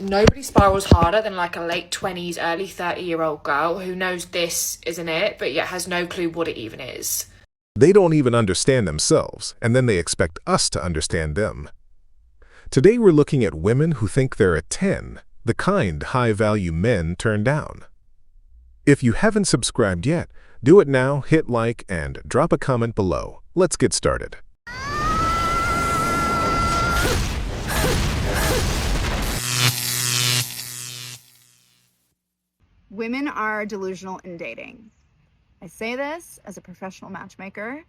nobody spirals harder than like a late 20s, early 30-year-old girl who knows this isn't it, but yet has no clue what it even is. They don't even understand themselves, and then they expect us to understand them. Today we're looking at women who think they're a 10, the kind high-value men turn down. If you haven't subscribed yet, do it now, hit like, and drop a comment below. Let's get started. Women are delusional in dating. I say this as a professional matchmaker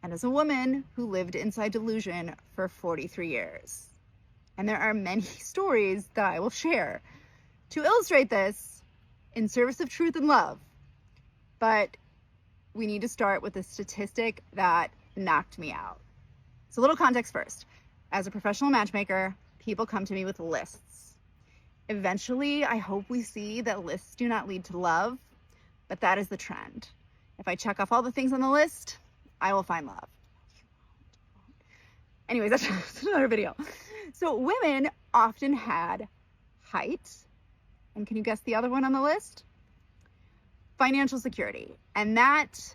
and as a woman who lived inside delusion for 43 years. And there are many stories that I will share to illustrate this in service of truth and love. But we need to start with a statistic that knocked me out. So a little context first. As a professional matchmaker, people come to me with lists. Eventually, I hope we see that lists do not lead to love, but that is the trend. If I check off all the things on the list, I will find love. Anyways, that's another video. So women often had height, and can you guess the other one on the list? Financial security. And that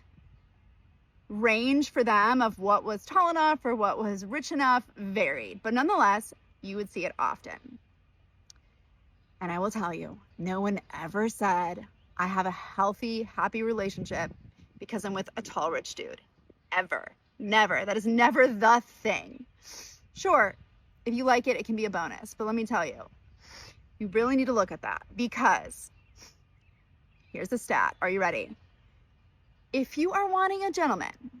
range for them of what was tall enough or what was rich enough varied, but nonetheless, you would see it often. And I will tell you, no one ever said, I have a healthy, happy relationship because I'm with a tall, rich dude. Ever. Never. That is never the thing. Sure, if you like it, it can be a bonus. But let me tell you, you really need to look at that because here's the stat. Are you ready? If you are wanting a gentleman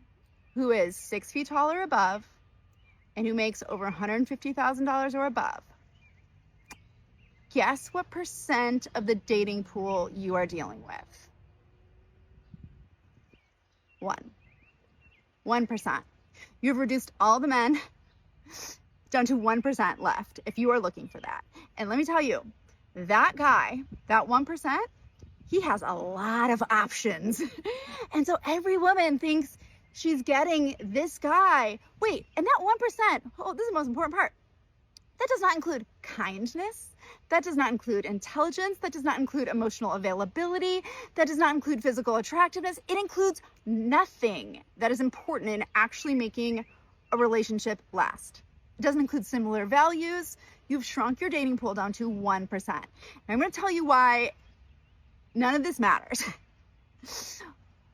who is 6 feet tall or above and who makes over $150,000 or above, guess what percent of the dating pool you are dealing with? 1%. You've reduced all the men down to 1% left if you are looking for that. And let me tell you, that guy, that 1%, he has a lot of options. And so every woman thinks she's getting this guy. Wait, and that 1%, oh, this is the most important part. That does not include kindness. That does not include intelligence. That does not include emotional availability. That does not include physical attractiveness. It includes nothing that is important in actually making a relationship last. It doesn't include similar values. You've shrunk your dating pool down to 1%. And I'm going to tell you why none of this matters.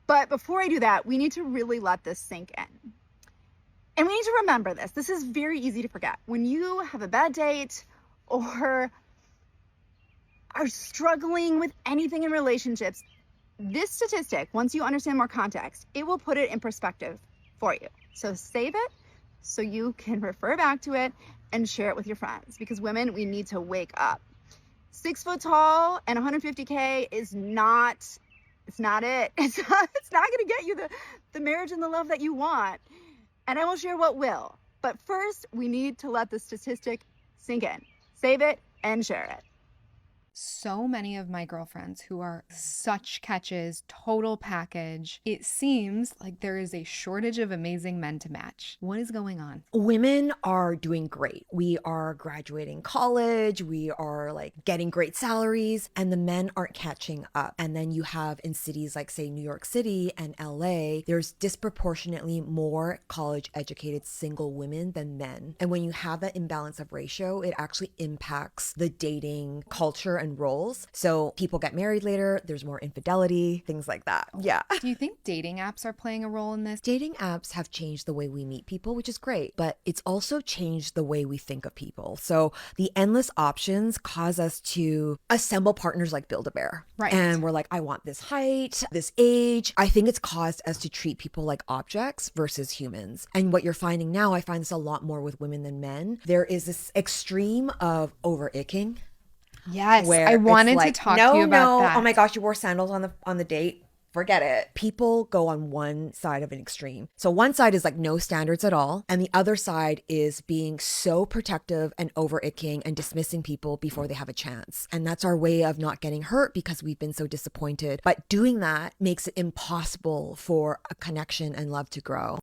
But before I do that, we need to really let this sink in. And we need to remember this. This is very easy to forget. When you have a bad date or are struggling with anything in relationships, this statistic, once you understand more context, it will put it in perspective for you. So save it so you can refer back to it and share it with your friends. Because women, we need to wake up. 6 foot tall and 150K is not, it's not it. It's not going to get you the marriage and the love that you want. And I will share what will. But first, we need to let the statistic sink in. Save it and share it. So many of my girlfriends who are such catches, total package, it seems like there is a shortage of amazing men to match. What is going on? Women are doing great. We are graduating college. We are like getting great salaries, and the men aren't catching up. And then you have in cities like, say, New York City and LA, there's disproportionately more college educated single women than men. And when you have that imbalance of ratio, it actually impacts the dating culture and roles. So people get married later, there's more infidelity, things like that. Yeah. Do you think dating apps are playing a role in this? Dating apps have changed the way we meet people, which is great, but it's also changed the way we think of people. So the endless options cause us to assemble partners like Build-A-Bear. Right. And we're like, I want this height, this age. I think it's caused us to treat people like objects versus humans. And what you're finding now, I find this a lot more with women than men. There is this extreme of over-icking. Yes, Where I wanted it's to like, talk to you about that. Oh my gosh, you wore sandals on the date. Forget it. People go on one side of an extreme. So one side is like no standards at all. And the other side is being so protective and over-icking and dismissing people before they have a chance. And that's our way of not getting hurt because we've been so disappointed. But doing that makes it impossible for a connection and love to grow.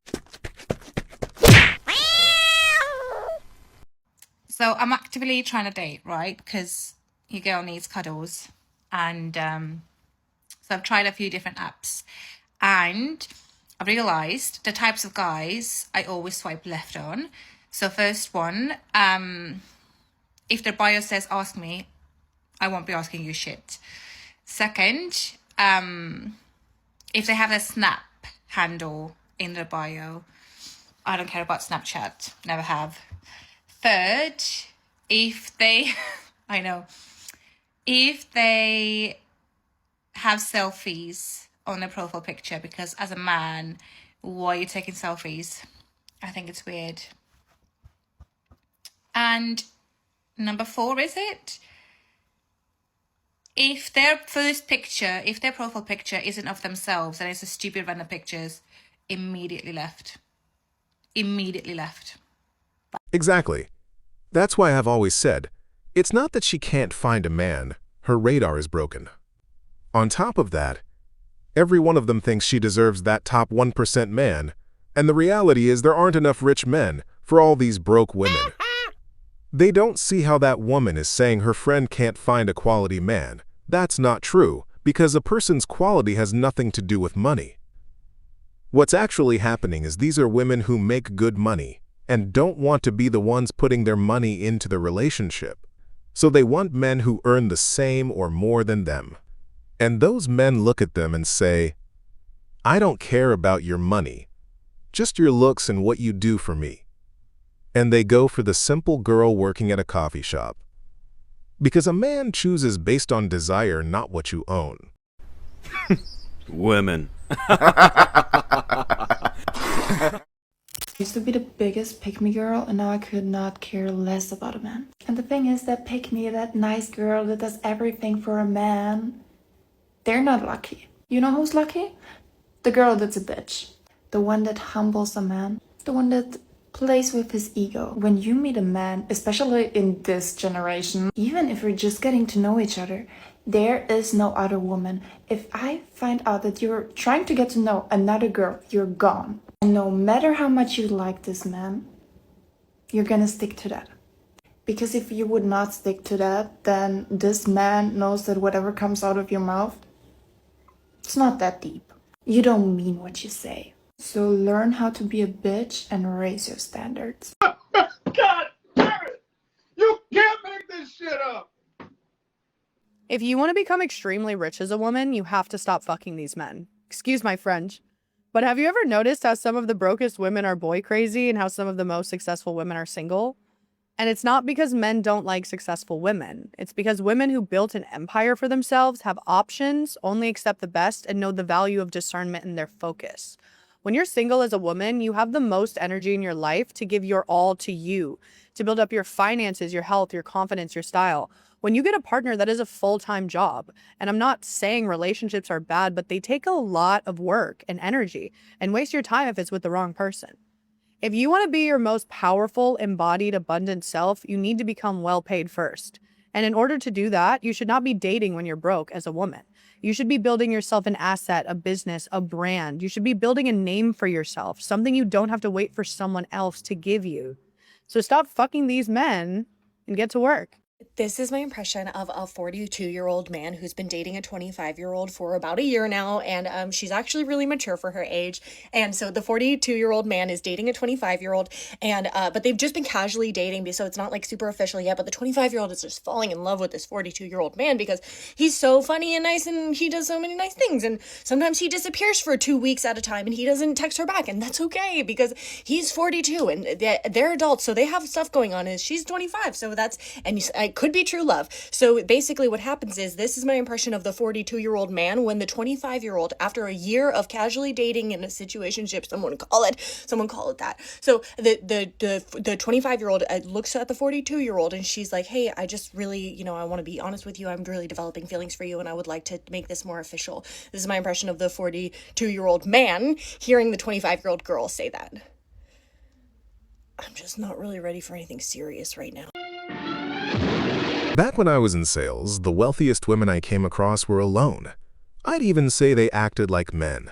So I'm actively trying to date, right? Because your girl needs cuddles. And so I've tried a few different apps. And I've realised the types of guys I always swipe left on. So first one, if their bio says ask me, I won't be asking you shit. Second, if they have a Snap handle in their bio, I don't care about Snapchat, never have. Third, if they, I know, if they have selfies on their profile picture, because as a man, why are you taking selfies? I think it's weird. And number 4, is it? If their first picture, if their profile picture isn't of themselves and it's a stupid random pictures, immediately left. Immediately left. Exactly. That's why I've always said, it's not that she can't find a man, her radar is broken. On top of that, every one of them thinks she deserves that top 1% man, and the reality is there aren't enough rich men for all these broke women. They don't see how that woman is saying her friend can't find a quality man. That's not true, because a person's quality has nothing to do with money. What's actually happening is these are women who make good money and don't want to be the ones putting their money into the relationship. So they want men who earn the same or more than them. And those men look at them and say, I don't care about your money, just your looks and what you do for me. And they go for the simple girl working at a coffee shop. Because a man chooses based on desire, not what you own. Women. Used to be the biggest pick-me girl, and now I could not care less about a man. And the thing is that pick-me, that nice girl that does everything for a man, they're not lucky. You know who's lucky? The girl that's a bitch. The one that humbles a man. The one that plays with his ego. When you meet a man, especially in this generation, even if you're just getting to know each other, there is no other woman. If I find out that you're trying to get to know another girl, you're gone. And no matter how much you like this man, you're gonna stick to that. Because if you would not stick to that, then this man knows that whatever comes out of your mouth, it's not that deep. You don't mean what you say. So learn how to be a bitch and raise your standards. God damn it! You can't make this shit up! If you want to become extremely rich as a woman, you have to stop fucking these men. Excuse my French. But have you ever noticed how some of the brokest women are boy crazy and how some of the most successful women are single? And it's not because men don't like successful women. It's because women who built an empire for themselves have options, only accept the best, and know the value of discernment in their focus. When you're single as a woman, you have the most energy in your life to give your all to you, to build up your finances, your health, your confidence, your style. When you get a partner, that is a full-time job. And I'm not saying relationships are bad, but they take a lot of work and energy and waste your time if it's with the wrong person. If you want to be your most powerful, embodied, abundant self, you need to become well paid first. And in order to do that, you should not be dating when you're broke as a woman. You should be building yourself an asset, a business, a brand. You should be building a name for yourself, something you don't have to wait for someone else to give you. So stop fucking these men and get to work. This is my impression of a 42-year-old man who's been dating a 25-year-old for about a year now, and she's actually really mature for her age. And so the 42-year-old man is dating a 25-year-old, and but they've just been casually dating, so it's not like super official yet. But the 25-year-old is just falling in love with this 42-year-old man because he's so funny and nice, and he does so many nice things. And sometimes he disappears for 2 weeks at a time, and he doesn't text her back, and that's okay because he's 42 and they're adults, so they have stuff going on. And she's 25, so that's it could be true love. So basically what happens is, this is my impression of the 42-year-old man when the 25-year-old, after a year of casually dating in a situationship, someone call it that. So the 25-year-old looks at the 42-year-old and she's like, hey, I just really, I want to be honest with you. I'm really developing feelings for you and I would like to make this more official. This is my impression of the 42-year-old man hearing the 25-year-old girl say that. I'm just not really ready for anything serious right now. Back when I was in sales, the wealthiest women I came across were alone. I'd even say they acted like men.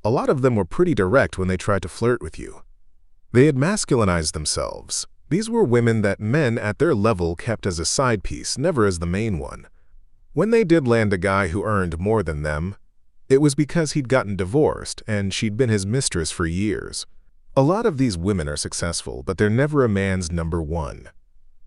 A lot of them were pretty direct when they tried to flirt with you. They had masculinized themselves, These were women that men at their level kept as a side piece, never as the main one. When they did land a guy who earned more than them, it was because he'd gotten divorced and she'd been his mistress for years. A lot of these women are successful, but they're never a man's number one.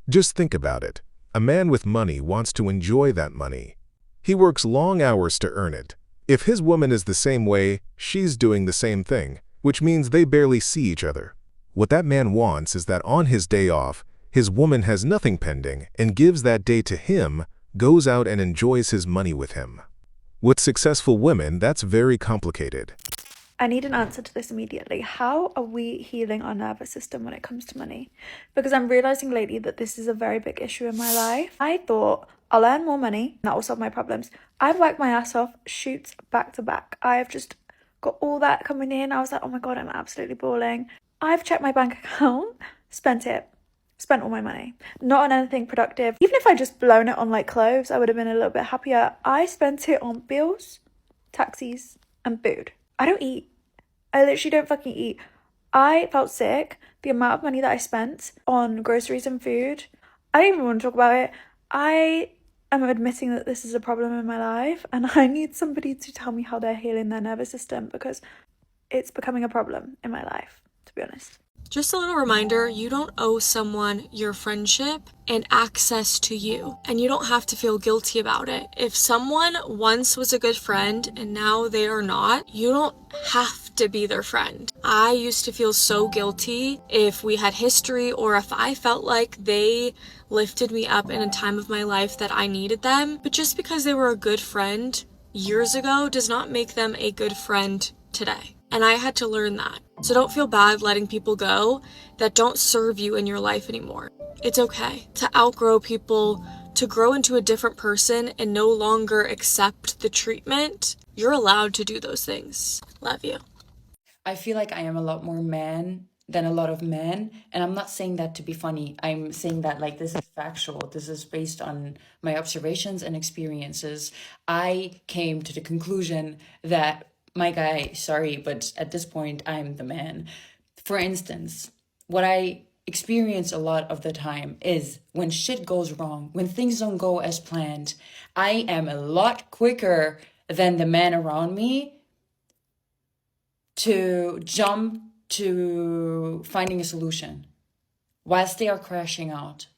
Just think about it. A man with money wants to enjoy that money. He works long hours to earn it. If his woman is the same way, she's doing the same thing, which means they barely see each other. What that man wants is that on his day off, his woman has nothing pending and gives that day to him, goes out and enjoys his money with him. With successful women, that's very complicated. I need an answer to this immediately. How are we healing our nervous system when it comes to money? Because I'm realizing lately that this is a very big issue in my life. I thought I'll earn more money, that will solve my problems. I've worked my ass off, shoots back to back. I've just got all that coming in. I was like, oh my God, I'm absolutely balling. I've checked my bank account, spent all my money. Not on anything productive. Even if I just blown it on like clothes, I would have been a little bit happier. I spent it on bills, taxis, and food. I don't eat. I literally don't fucking eat. I felt sick. The amount of money that I spent on groceries and food, I don't even want to talk about it. I am admitting that this is a problem in my life and I need somebody to tell me how they're healing their nervous system because it's becoming a problem in my life, to be honest. Just a little reminder, you don't owe someone your friendship and access to you, and you don't have to feel guilty about it. If someone once was a good friend and now they are not, you don't have to be their friend. I used to feel so guilty if we had history or if I felt like they lifted me up in a time of my life that I needed them, but just because they were a good friend years ago does not make them a good friend today. And I had to learn that. So don't feel bad letting people go that don't serve you in your life anymore. It's okay to outgrow people, to grow into a different person and no longer accept the treatment. You're allowed to do those things. Love you. I feel like I am a lot more man than a lot of men. And I'm not saying that to be funny. I'm saying that like this is factual. This is based on my observations and experiences. I came to the conclusion that my guy, sorry, but at this point, I'm the man. For instance, what I experience a lot of the time is when shit goes wrong, when things don't go as planned, I am a lot quicker than the man around me to jump to finding a solution whilst they are crashing out.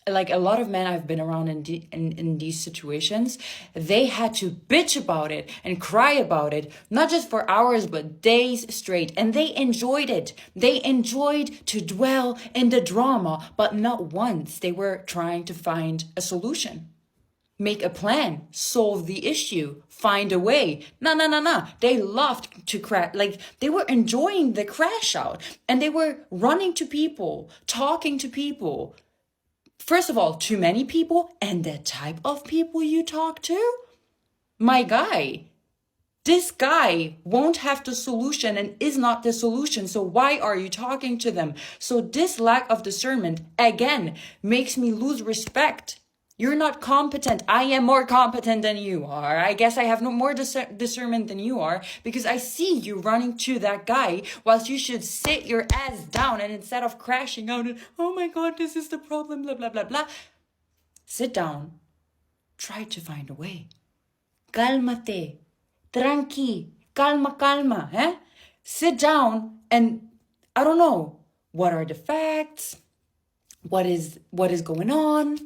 Like a lot of men I've been around in these situations, they had to bitch about it and cry about it, not just for hours, but days straight. And they enjoyed it. They enjoyed to dwell in the drama, but not once they were trying to find a solution. Make a plan, solve the issue, find a way. No. They loved to crash. Like they were enjoying the crash out and they were running to people, talking to people. First of all, too many people and the type of people you talk to. My guy, this guy won't have the solution and is not the solution. So why are you talking to them? So this lack of discernment, again, makes me lose respect. You're not competent. I am more competent than you are. I guess I have no more discernment than you are because I see you running to that guy whilst you should sit your ass down and instead of crashing out and, oh my God, this is the problem, blah, blah, blah, blah. Sit down. Try to find a way. Cálmate. Tranqui. Calma, eh? Sit down and, I don't know, what are the facts? What is going on?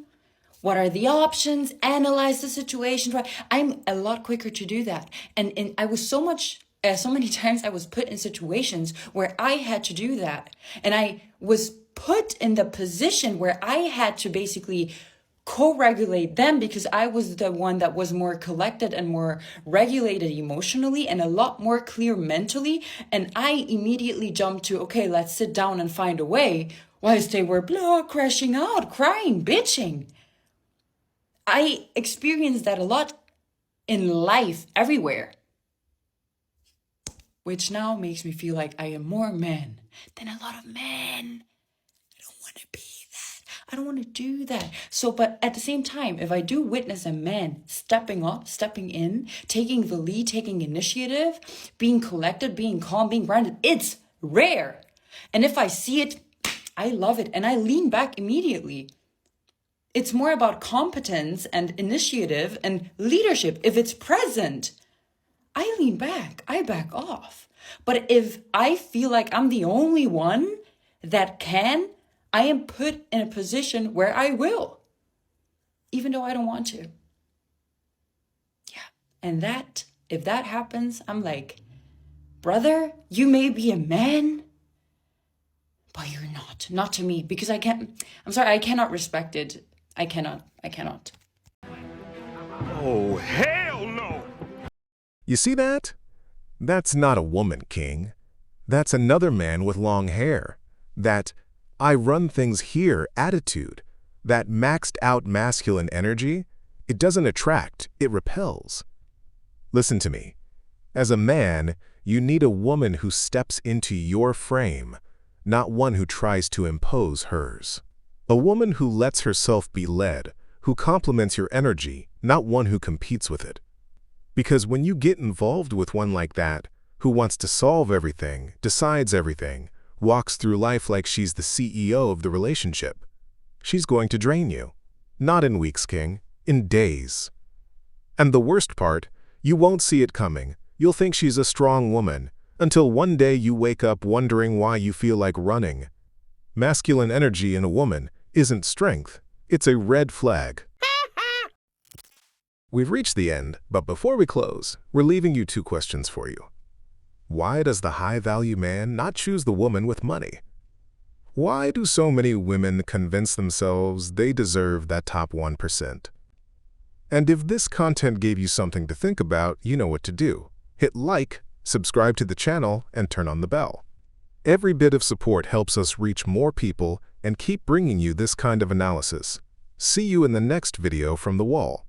What are the options? Analyze the situation. I'm a lot quicker to do that. And I was so many times I was put in situations where I had to do that. And I was put in the position where I had to basically co-regulate them because I was the one that was more collected and more regulated emotionally and a lot more clear mentally. And I immediately jumped to, okay, let's sit down and find a way whilst they were crashing out, crying, bitching. I experienced that a lot in life everywhere, which now makes me feel like I am more man than a lot of men. I don't want to be that. I don't want to do that. So, but at the same time, if I do witness a man stepping up, stepping in, taking the lead, taking initiative, being collected, being calm, being grounded, it's rare. And if I see it, I love it. And I lean back immediately. It's more about competence and initiative and leadership. If it's present, I lean back, I back off. But if I feel like I'm the only one that can, I am put in a position where I will, even though I don't want to. Yeah. And if that happens, I'm like, brother, you may be a man, but you're not to me, because I cannot respect it. I cannot. Oh, hell no! You see that? That's not a woman, King. That's another man with long hair. That I run things here attitude. That maxed out masculine energy. It doesn't attract, it repels. Listen to me. As a man, you need a woman who steps into your frame, not one who tries to impose hers. A woman who lets herself be led, who complements your energy, not one who competes with it. Because when you get involved with one like that, who wants to solve everything, decides everything, walks through life like she's the CEO of the relationship, she's going to drain you. Not in weeks, King, in days. And the worst part, you won't see it coming. You'll think she's a strong woman, until one day you wake up wondering why you feel like running. Masculine energy in a woman isn't strength, it's a red flag. We've reached the end, but before we close, we're leaving you 2 questions for you. Why does the high-value man not choose the woman with money? Why do so many women convince themselves they deserve that top 1%? And if this content gave you something to think about, you know what to do. Hit like, subscribe to the channel, and turn on the bell. Every bit of support helps us reach more people and keep bringing you this kind of analysis. See you in the next video from the wall.